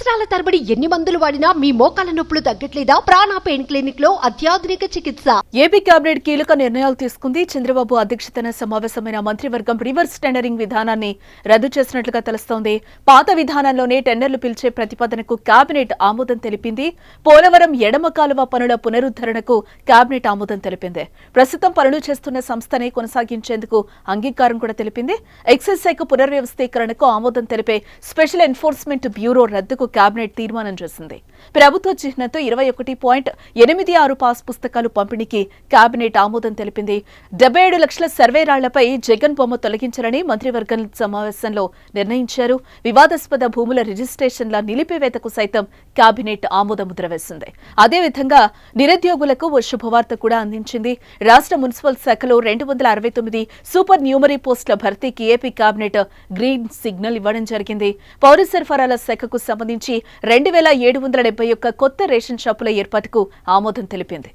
సంవత్సరాల తరబడి ఎన్ని మందులు వాడినా మీ మోకాల నొప్పులు తగ్గట్లేదా? ప్రాణ పెయిన్ క్లినిక్ లో అత్యాధునిక చికిత్స. ఏపీ కేబినెట్ కీలక నిర్ణయాలు తీసుకుంది. చంద్రబాబు అధ్యక్షతన సమావేశమైన మంత్రివర్గం రివర్స్ టెండరింగ్ విధానాన్ని రద్దు చేసినట్లుగా తెలుస్తోంది. పాత విధానంలోనే టెండర్లు పిలిచే ప్రతిపాదనకు కేబినెట్ ఆమోదం తెలిపింది. పోలవరం ఎడమ కాలువ పనుల పునరుద్ధరణకు కేబినెట్ ఆమోదం తెలిపింది. ప్రస్తుతం పనులు చేస్తున్న సంస్థనే కొనసాగించేందుకు అంగీకారం కూడా తెలిపింది. ఎక్సైజ్ శాఖ పునర్వ్యవస్థీకరణకు ఆమోదం తెలిపే స్పెషల్ ఎన్ఫోర్స్మెంట్ బ్యూరో రద్దుకు కేబినెట్ తీర్మానం చేసింది. ప్రభుత్వ చిహ్నంతో 21.86 పాస్ పుస్తకాలు పంపిణీకి కేబినెట్ ఆమోదం తెలిపింది. 77 లక్షల సర్వే రాళ్లపై జగన్ బొమ్మ తొలగించాలని మంత్రివర్గం సమావేశంలో నిర్ణయించారు. వివాదాస్పద భూముల రిజిస్ట్రేషన్ల నిలిపివేతకు సైతం కేబినెట్ ఆమోద ముద్ర వేసింది. అదేవిధంగా నిరుద్యోగులకు ఓ శుభవార్త కూడా అందించింది. రాష్ట్ర మున్సిపల్ శాఖలో 269 సూపర్ న్యూమరీ పోస్టుల భర్తీకి ఏపీ కేబినెట్ గ్రీన్ సిగ్నల్ ఇవ్వడం జరిగింది. పౌర సరఫరాల శాఖకు సంబంధించి 2771 కొత్త రేషన్ షాపుల ఏర్పాటుకు ఆమోదం తెలిపింది.